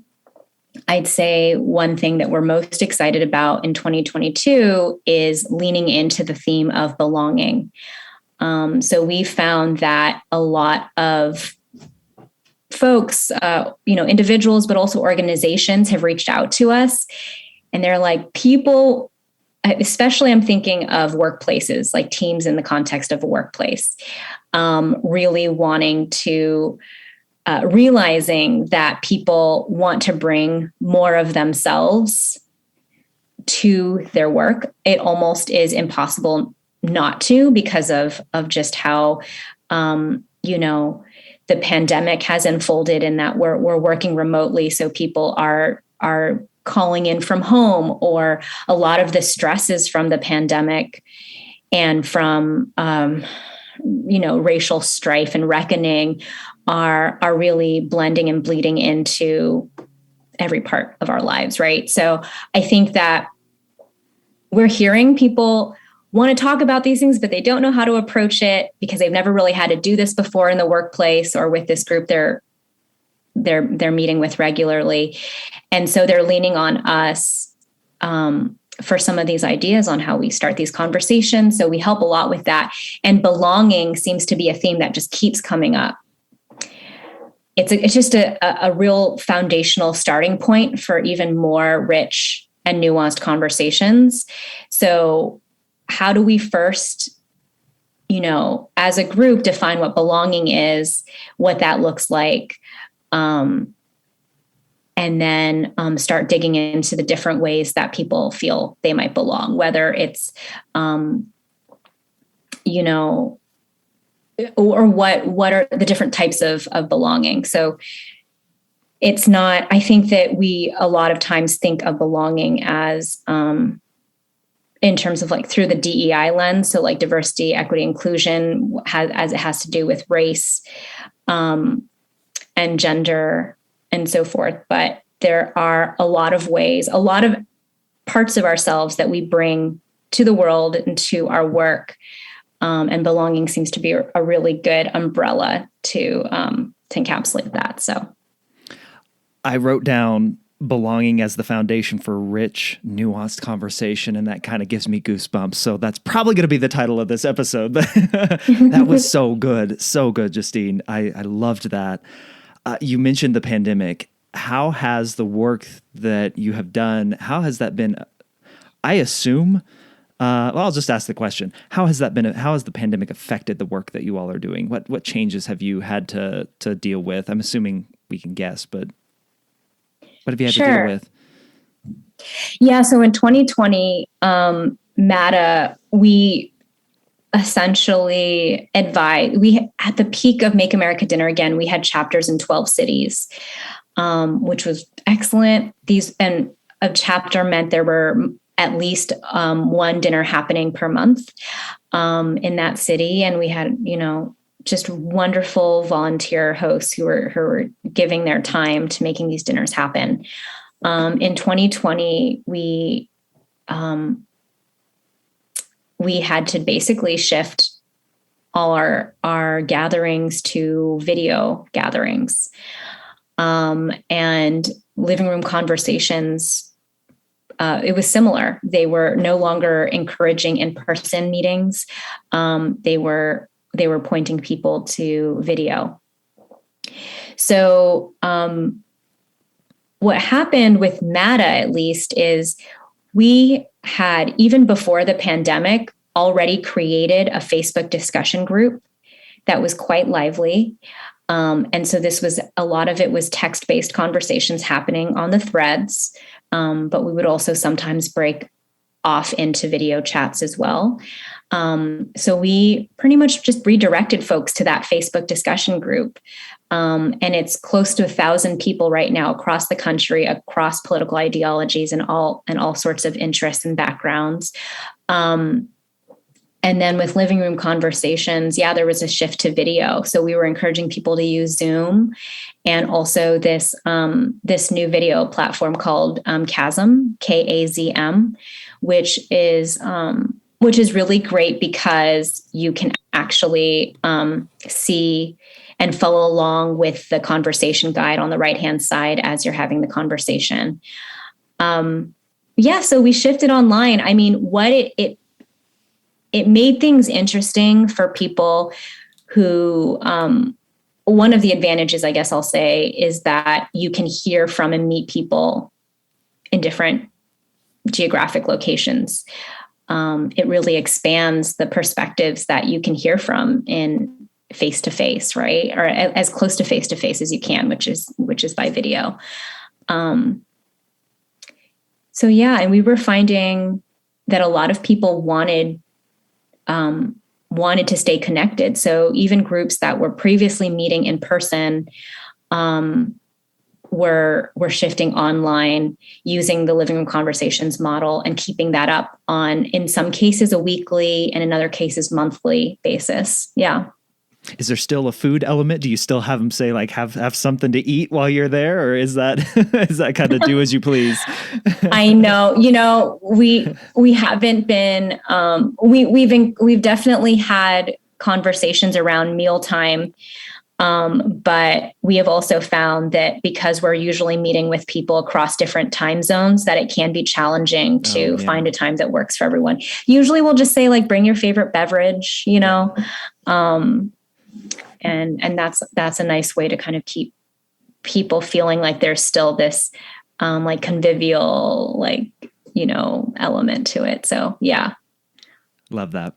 I'd say one thing that we're most excited about in 2022 is leaning into the theme of belonging. So we found that a lot of folks, individuals, but also organizations have reached out to us, and they're like, people, especially I'm thinking of workplaces, like teams in the context of a workplace, really wanting to realizing that people want to bring more of themselves to their work. It almost is impossible not to, because of just how, the pandemic has unfolded, in that we're working remotely. So people are calling in from home, or a lot of the stresses from the pandemic and from, racial strife and reckoning are really blending and bleeding into every part of our lives, right? So I think that we're hearing people want to talk about these things, but they don't know how to approach it because they've never really had to do this before in the workplace or with this group they're meeting with regularly. And so they're leaning on us for some of these ideas on how we start these conversations. So we help a lot with that. And belonging seems to be a theme that just keeps coming up. It's just a real foundational starting point for even more rich and nuanced conversations. So how do we first, as a group, define what belonging is, what that looks like, and then start digging into the different ways that people feel they might belong, whether it's, or what are the different types of belonging. So it's not, I think that we a lot of times think of belonging as in terms of like through the DEI lens. So like diversity, equity, inclusion, as it has to do with race. and gender and so forth. But there are a lot of ways, a lot of parts of ourselves that we bring to the world and to our work. And belonging seems to be a really good umbrella to encapsulate that. So I wrote down belonging as the foundation for rich, nuanced conversation, and that kind of gives me goosebumps. So that's probably going to be the title of this episode. That was so good. So good, Justine. I loved that. You mentioned the pandemic. How has the work that you have done, how has that been? I assume, well, I'll just ask the question. How has that been? How has the pandemic affected the work that you all are doing? What changes have you had to deal with? I'm assuming we can guess, but what have you had to deal with? Yeah. So in 2020, MATA, we essentially at the peak of Make America Dinner Again, we had chapters in 12 cities, which was excellent. And a chapter meant there were at least one dinner happening per month in that city. And we had, just wonderful volunteer hosts who were giving their time to making these dinners happen. In 2020, we had to basically shift all our gatherings to video gatherings, and living room conversations. It was similar. They were no longer encouraging in-person meetings. They were pointing people to video. So what happened with MATA, at least, is we had, even before the pandemic, already created a Facebook discussion group that was quite lively. And so a lot of it was text-based conversations happening on the threads, but we would also sometimes break off into video chats as well. So we pretty much just redirected folks to that Facebook discussion group. And it's close to 1,000 people right now across the country, across political ideologies and all sorts of interests and backgrounds. And then with living room conversations, there was a shift to video. So we were encouraging people to use Zoom, and also this new video platform called Chasm, Kazm, which is really great because you can actually see and follow along with the conversation guide on the right-hand side as you're having the conversation. So we shifted online. I mean, what it made things interesting for people who, one of the advantages, I guess I'll say, is that you can hear from and meet people in different geographic locations. It really expands the perspectives that you can hear from in face-to-face, right? Or as close to face-to-face as you can, which is by video. And we were finding that a lot of people wanted to stay connected. So even groups that were previously meeting in person were shifting online using the living room conversations model and keeping that up on, in some cases, a weekly and in other cases, monthly basis. Yeah. Is there still a food element? Do you still have them say, like, have something to eat while you're there? Or is that kind of do as you please? I know, we haven't been, we've definitely had conversations around mealtime. But we have also found that because we're usually meeting with people across different time zones, that it can be challenging to find a time that works for everyone. Usually we'll just say, like, bring your favorite beverage, and that's a nice way to kind of keep people feeling like there's still this, like, convivial, like, element to it. So, yeah. Love that.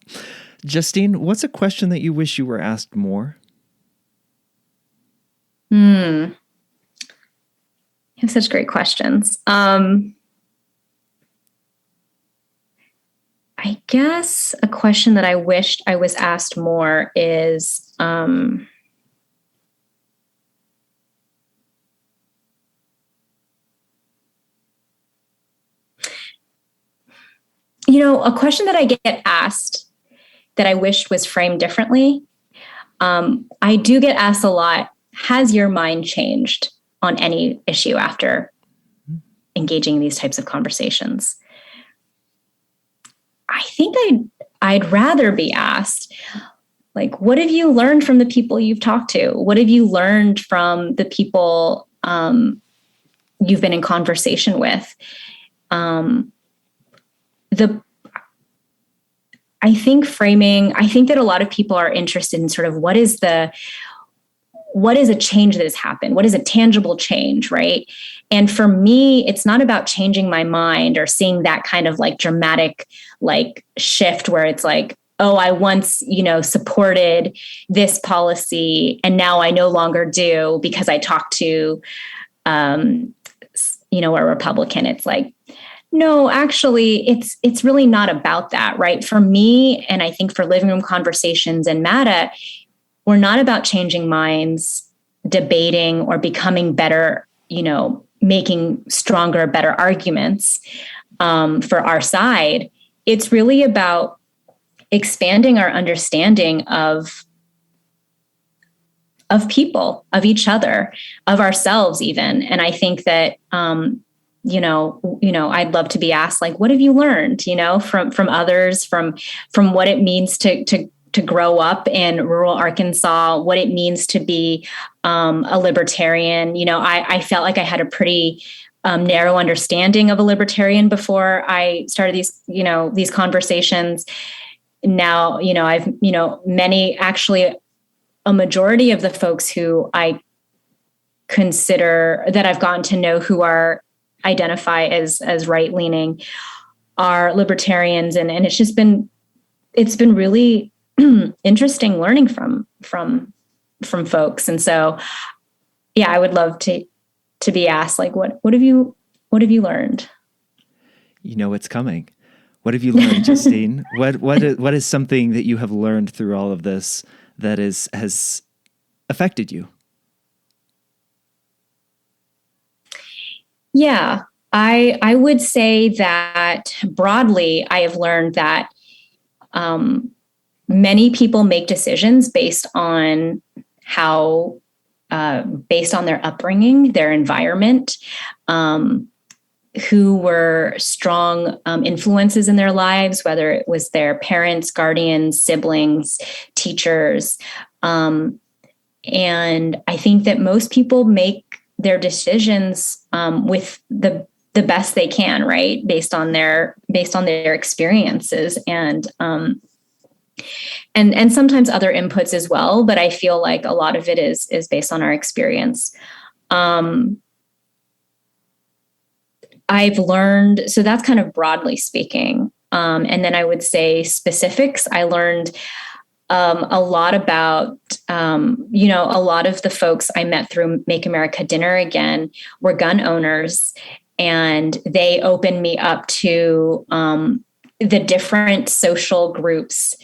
Justine, what's a question that you wish you were asked more? You have such great questions. I guess a question that I wished I was asked more is, a question that I get asked that I wished was framed differently, I do get asked a lot, has your mind changed on any issue after engaging in these types of conversations? I think I'd rather be asked, like, what have you learned from the people you've talked to? What have you learned from the people you've been in conversation with? I think that a lot of people are interested in sort of what is a change that has happened? What is a tangible change, right? And for me, it's not about changing my mind or seeing that kind of like dramatic like shift where it's like, oh, I once, supported this policy and now I no longer do because I talked to, a Republican. It's like, no, actually, it's really not about that, right? For me, and I think for Living Room Conversations and MATA, we're not about changing minds, debating, or becoming better, making stronger, better arguments for our side. It's really about expanding our understanding of people, of each other, of ourselves even. And I think that I'd love to be asked, like, what have you learned, from others, from what it means to grow up in rural Arkansas, what it means to be a libertarian. I felt like I had a pretty narrow understanding of a libertarian before I started these conversations. Now, I've, a majority of the folks who I consider that I've gotten to know who identify as right-leaning are libertarians. And it's been really interesting learning from folks. And so, yeah, I would love to be asked, like, what have you learned? It's coming. What have you learned, Justine? What is something that you have learned through all of this that has affected you? Yeah, I would say that broadly, I have learned that many people make decisions based on their upbringing, their environment, who were strong influences in their lives, whether it was their parents, guardians, siblings, teachers. And I think that most people make their decisions with the best they can, right? Based on their experiences and sometimes other inputs as well. But I feel like a lot of it is based on our experience. I've learned, so that's kind of broadly speaking. And then I would say specifics. I learned a lot about, a lot of the folks I met through Make America Dinner Again were gun owners, and they opened me up to the different social groups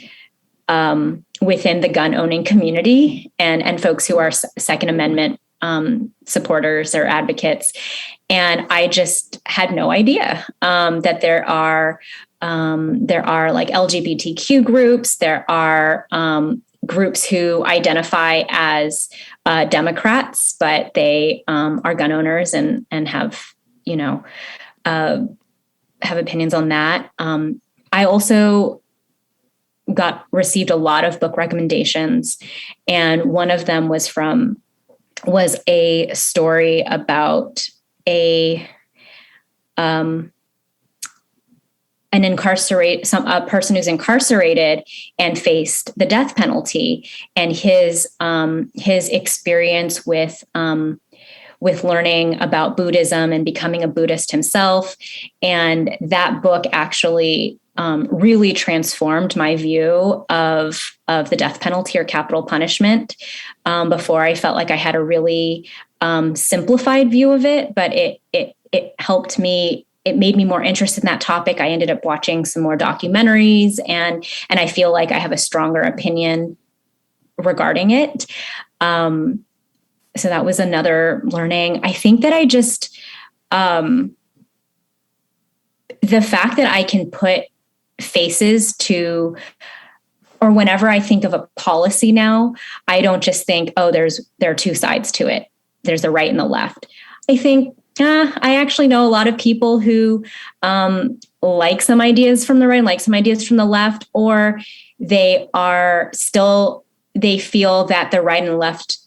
within the gun owning community and folks who are Second Amendment supporters or advocates. And I just had no idea that there are like LGBTQ groups. There are groups who identify as Democrats, but they are gun owners and have opinions on that. I also received a lot of book recommendations, and one of them was a story about a person who's incarcerated and faced the death penalty, and his experience with learning about Buddhism and becoming a Buddhist himself. And that book actually really transformed my view of the death penalty or capital punishment. Before, I felt like I had a really simplified view of it, but it helped me. It made me more interested in that topic. I ended up watching some more documentaries, and I feel like I have a stronger opinion regarding it. So that was another learning. I think that I just, the fact that I can put faces to, or whenever I think of a policy now, I don't just think, oh, there are two sides to it. There's the right and the left. I think, I actually know a lot of people who like some ideas from the right, like some ideas from the left, or they feel that the right and the left,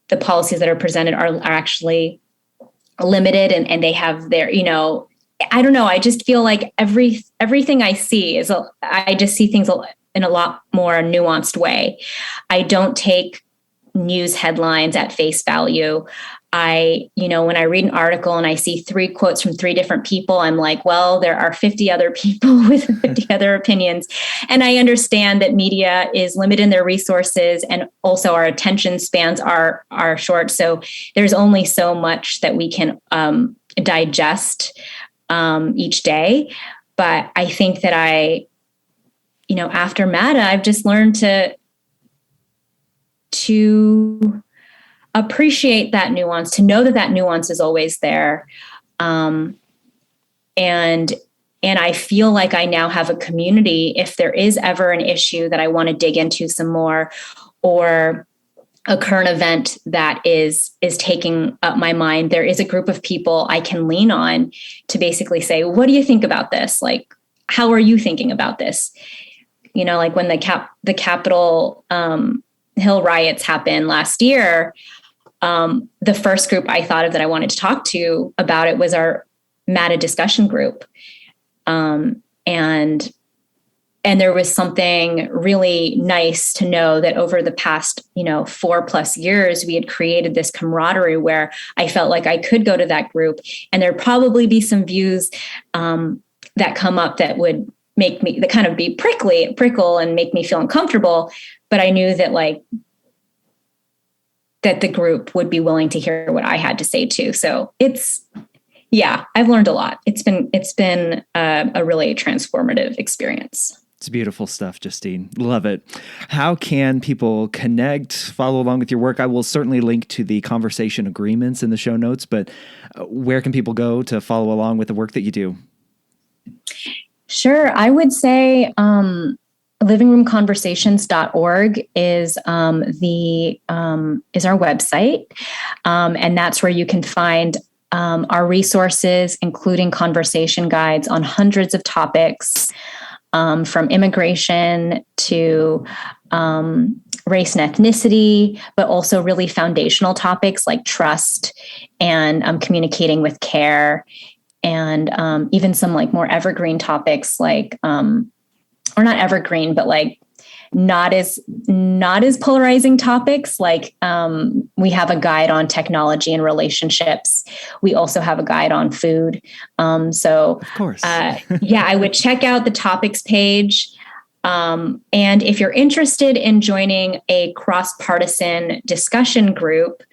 the policies that are presented are actually limited, and they have their, I don't know. I just feel like everything I see I just see things in a lot more nuanced way. I don't take news headlines at face value. When I read an article and I see 3 quotes from 3 different people, I'm like, well, there are 50 other people with 50 other opinions. And I understand that media is limited in their resources, and also our attention spans are short. So there's only so much that we can digest each day. But I think that after MATA, I've just learned to appreciate that nuance, to know that nuance is always there. And I feel like I now have a community. If there is ever an issue that I want to dig into some more, or a current event that is taking up my mind, there is a group of people I can lean on to basically say, what do you think about this? Like, how are you thinking about this? Like when the Capitol Hill riots happened last year, the first group I thought of that I wanted to talk to about it was our MATA discussion group. And there was something really nice to know that over the past, 4+ years, we had created this camaraderie where I felt like I could go to that group, and there'd probably be some views that come up that would make me, that kind of be prickle and make me feel uncomfortable. But I knew that that the group would be willing to hear what I had to say too. So I've learned a lot. It's been a really transformative experience. It's beautiful stuff, Justine. Love it. How can people connect, follow along with your work? I will certainly link to the conversation agreements in the show notes, but where can people go to follow along with the work that you do? Sure. I would say livingroomconversations.org is our website. And that's where you can find our resources, including conversation guides on hundreds of topics, from immigration to race and ethnicity, but also really foundational topics like trust and communicating with care, and even some more evergreen topics or not evergreen, but not as polarizing topics. We have a guide on technology and relationships. We also have a guide on food. So of course, I would check out the topics page. And if you're interested in joining a cross-partisan discussion group,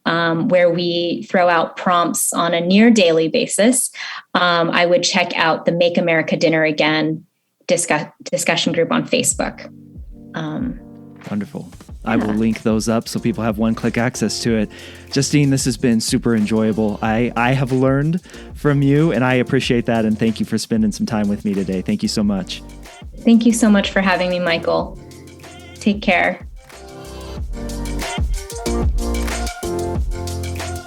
where we throw out prompts on a near daily basis, I would check out the Make America Dinner Again discussion group on Facebook. Wonderful. Yeah. I will link those up so people have one-click access to it. Justine, this has been super enjoyable. I have learned from you, and I appreciate that. And thank you for spending some time with me today. Thank you so much. Thank you so much for having me, Michael. Take care.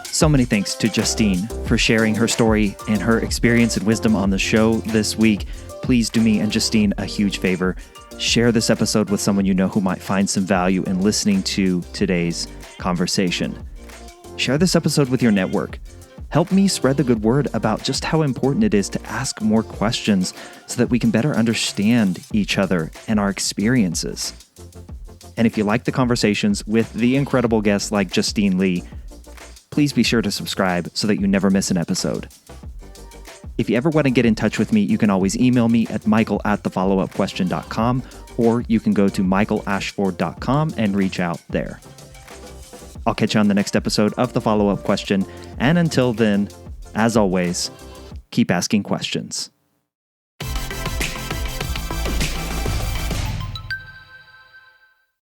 So many thanks to Justine for sharing her story and her experience and wisdom on the show this week. Please do me and Justine a huge favor. Share this episode with someone you know who might find some value in listening to today's conversation. Share this episode with your network. Help me spread the good word about just how important it is to ask more questions so that we can better understand each other and our experiences. And if you like the conversations with the incredible guests like Justine Lee, please be sure to subscribe so that you never miss an episode. If you ever want to get in touch with me, you can always email me at michael@thefollowupquestion.com, or you can go to michaelashford.com and reach out there. I'll catch you on the next episode of The Follow-Up Question. And until then, as always, keep asking questions.